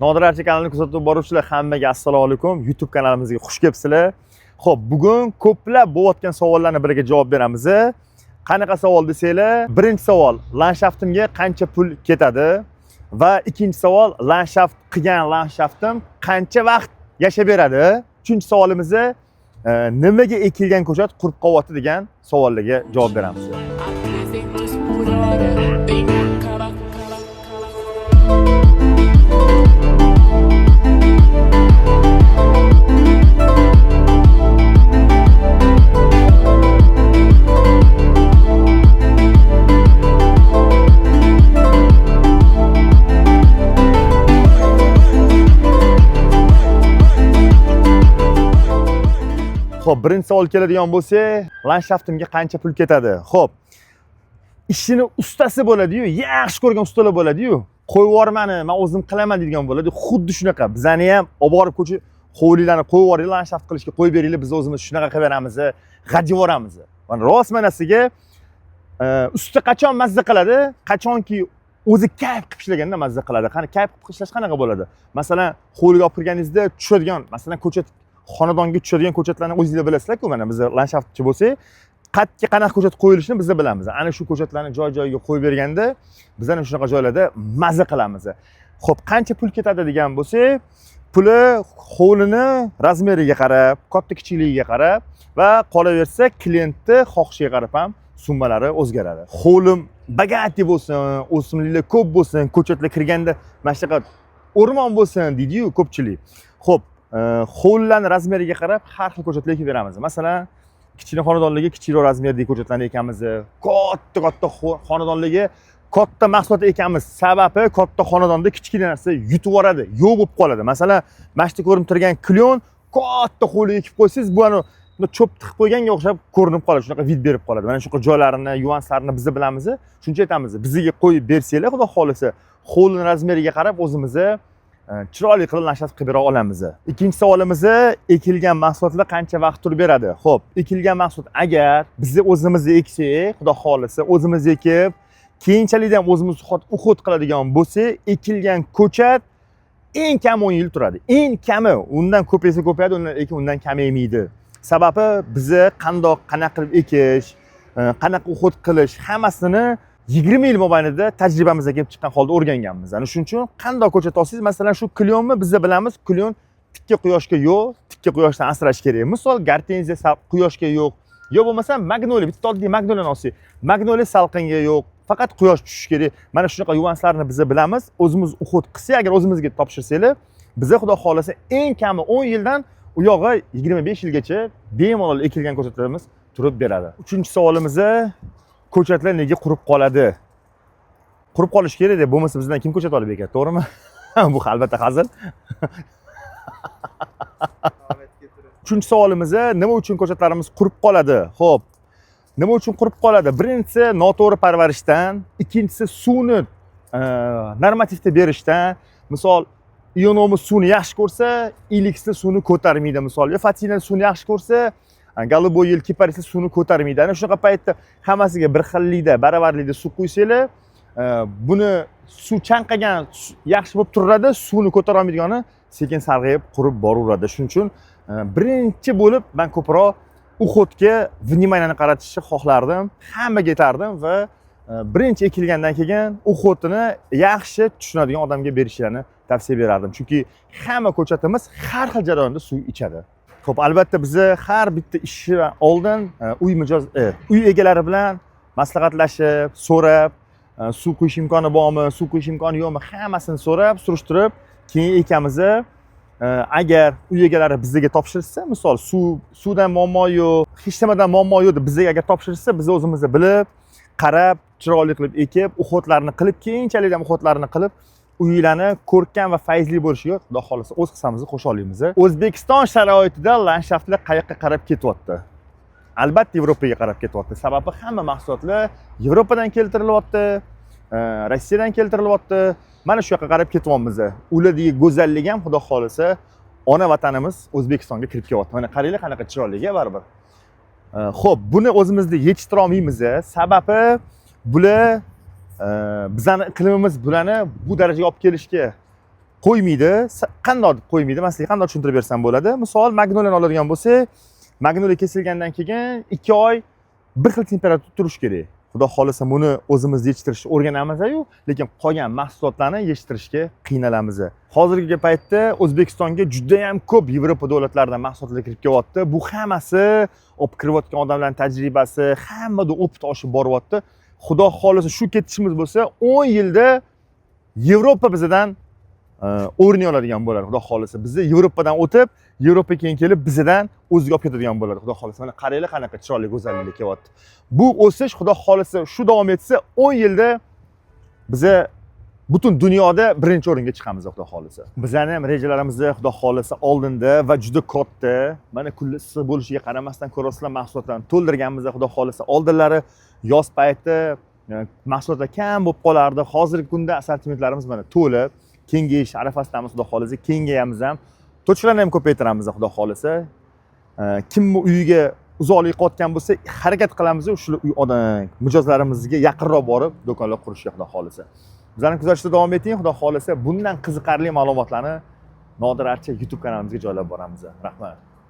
Nodir Archa kanalini kuzatib boruvchilar hammaga assalomu alaykum. YouTube kanalimizga xush kelibsizlar. Xo'p, bugun ko'plab bo'layotgan savollarni biriga javob beramiz. Qanaqa savol desanglar, birinchi savol, landshaftimga qancha pul ketadi? Va ikkinchi savol, landshaft qilgan landshaftim qancha vaqt yashab beradi? Uchinchi savolimiz nimaga ekilgan ko'chat qurib qolyapti degan savollarga javob beramiz. Xo'p, birinchi savol keladigan bo'lsa, landshaftimga qancha pul ketadi? Xo'p, ishini ustasi bo'ladi-yu, yaxshi ko'rgan ustalar bo'ladi-yu, qo'yib yubormani, men o'zim qilaman deydigan bo'ladi. Xuddi shunaqa. Bizani ham olib borib ko'cha hovlilarni qo'yib yuboringlar, landshaft qilishga qo'yib beringlar, biz o'zimiz shunaqa qilib beramiz, g'ajib yuboramiz. Mana rost manasiga usta qachon mazza qiladi? Qachonki o'zi kayf qilib ishlaganda mazza qiladi. Qani kayf qilib ishlash qanaqa bo'ladi? Masalan, hovliga olib kirganingizda tushadigan, masalan, ko'chat xonadonga tushadigan ko'chatlarni o'zingizlar bilasizlar-ku, mana biz landshaftchi bo'lsak, qayerga qanaqa ko'chat qo'yilishini biz bilamiz. Ana shu ko'chatlarni joy-joyiga qo'yib berganda, biz ana shunaqa joylarda mazza qilamiz. Xo'p, qancha pul ketadi degan bo'lsak, puli hovlini razmeriga qarab, katta kichikligiga qarab va qolaversa klientni xohishiga qarab ham summalari o'zgaradi. Hovlim bagati bo'lsin, o'simliklar ko'p bo'lsin, ko'chatlar kirganda mana shunaqa o'rmon bo'lsin deydi-yu ko'pchilik. Xo'p, hovlilarning razmeriga qarab har xil ko'chatlar ekib beramiz. Masalan, kichkina xonadonlarga kichikroq razmerdagi ko'chatlarni ekamiz. Katta xonadonlarga katta mahsulot ekamiz. Sababi katta xonadonda kichkina narsa yutib yuboradi, yo'q bo'lib qoladi. Masalan, mana shu ko'rinib turgan klyon katta hovliga ekib qo'ysangiz, bu ani cho'p tiqib qo'yganga o'xshab ko'rinib qoladi, shunaqa vid berib qoladi. Mana shunaqa joylarini, yuanslarini biz bilamiz. Shuncha aytamiz, bizga qo'yib bersanglar, xudo xolisa, hovlining razmeriga qarab o'zimiz chiroyli qilib landshaft qilib bera olamiz. Ikkinchi savolimiz, ekilgan mahsulotlar qancha vaqt turib beradi? Xo'p, ekilgan mahsulot agar biz o'zimiz eksak, xudo xolisa, o'zimiz ekib, keyinchalik ham o'zimiz uxut qiladigan bo'lsak, ekilgan ko'chat eng kam 10 yil turadi. Eng kami, undan ko'paysa ko'payadi, undan kamaymaydi. Sababi biz qanaqa qilib ekish, qanaqa uxut qilish hammasini 20 yil mobaynida tajribamizga kelib chiqqan holda o'rganganmiz. Ana shuning uchun qanday ko'chat olsangiz, masalan, shu klyonni biz bilamiz, klyon tikka quyoshga yo'q, tikka quyoshdan asrash kerak. Misol, gartenziya quyoshga yo'q, yo bo'lmasa magnoliya, bitta oddiy magnoliyani olsak, magnoliya salqinga yo'q, faqat quyosh tushishi kerak. Mana shunaqa yuvanslarni biz bilamiz. O'zimiz uxut qilsak, agar o'zimizga topshirsanglar, biz xudo xolasa eng kami 10 yildan u yog'i 25 yilgacha bemalol ekilgan ko'chatlarimiz turib beradi. Uchinchi savolimiz, ko'chatlar nega qurib qoladi? Qurib qolish kerak deb, bo'lmasa bizdan kim ko'chat olib ekadi, to'g'rimi? Bu albatta hazil. Uchinchi savolimiz, nima uchun ko'chatlarimiz qurib qoladi? Xo'p, nima uchun qurib qoladi? Birinchisi noto'g'ri parvarishdan, ikkinchisi suvni normativda berishdan. Misol, ionomuz suvni yaxshi ko'rsa, iliksi suvni ko'tarmaydi. Misol, fatina suvni yaxshi ko'rsa, Goluboyil kiparisi suvni ko'tarmaydi. Ana shunaqa paytda hammasiga bir xillikda, baravarlikda suv qo'ysanglar, buni suv chanqagan yaxshi bo'lib turadi, suvni ko'tara olmaydigani sekin sarg'ayib qurib boraveradi. Shuning uchun birinchi bo'lib men ko'proq uxutga vnimaniyani qaratishni xohlardim, hammaga aytardim va birinchi ekilgandan keyin uxutini yaxshi tushunadigan odamga berishlarini tavsiya berardim. Chunki hamma ko'chatimiz har xil jarayonda suv ichadi. Xo'p, albatta biz har bitta ishdan oldin uy egalari bilan maslahatlashib, so'rab, suv quyish imkoni bormi, suv quyish imkoni yo'qmi, hammasini so'rab, surishtirib, keyin ekamiz. Agar uy egalari bizga topshirsa, misol suvdan muammo yo'q, hech nimadan muammo yo'q deb bizga agar topshirsa, biz o'zimiz bilib, qarab, chiroyli qilib ekib, uxutlarni qilib, keyinchalik ham uxutlarni qilib, uylarni ko'rkam va fayzli bo'lishiga xudo xolisa o'z hissamizni qo'sha olamiz. O'zbekiston sharoitida landshaftlar qayoqqa qarab ketyapti? Albatta Yevropaga qarab ketyapti. Sababi hamma mahsulotlar Yevropadan keltirilyapti, Rossiyadan keltirilyapti. Mana shu yoqqa qarab ketyapmiz. Ulardagi go'zallik ham xudo xolisa ona vatanimiz O'zbekistonga kirib kelyapti. Mana qaranglar qanaqa chiroyliga baribir. Xo'p, buni o'zimizda yetishtira olmaymiz. Sababi bular bizning iqlimimiz bularni bu darajaga olib kelishga qo'ymaydi. Qanday qo'ymaydi? Masalan, qanday tushuntirib bersam bo'ladi? Misol, magnoliyani oladigan bo'lsak, magnoliya kesilgandan keyin 2 oy bir xil temperaturada turishi kerak. Xudo xolisa buni o'zimiz yetishtirishni o'rganamiz-ku, lekin qolgan mahsulotlarni yetishtirishga qiynalamiz. Hozirgi paytda O'zbekistonga juda ham ko'p Yevropa davlatlaridan mahsulotlar kirib kelyapti. Bu hammasi olib kirayotgan odamlarning tajribasi, hammada opit oshib boryapti. Xudo xolisa shu ketishimiz bo'lsa, 10 yilda Yevropa bizdan o'rin oladigan bo'ladi. Xudo xolisa bizni Yevropadan o'tib, Yevropa keyin kelib bizdan o'ziga olib ketadigan bo'ladi. Xudo xolisa mana qaranglar qanaqa chiroyli go'zallik kelyapti. Bu o'sish Xudo xolisa shu davom etsa 10 yilda biza butun dunyoda birinchi o'ringa chiqamiz Xudo xolisa. Bizlarning ham rejalarimiz Xudo xolisa oldinda va juda katta. Mana kunlar issiq bo'lishiga qaramasdan ko'rasizlar, mahsulotlarni to'ldirganmiz Xudo xolisa. Oldinlari yoz payti mahsulotlar kam bo'lib qolardi. Hozirgi kunda assortimentlarimiz mana to'lib, kengayish arafasidamiz Xudo xolisa. Kengayamiz ham. To'chilarni ham ko'paytiramiz Xudo xolisa. Kim uyiga uzoqlik qotgan bo'lsa, harakat qilamiz shu mijozlarimizga yaqinroq borib do'konlar qurishga Xudo xolisa. Bizlarni kuzatishda davom eting. Xudo xolisa bundan qiziqarli ma'lumotlarni Nodir Archa YouTube kanalimizga joylab boramiz. Rahmat.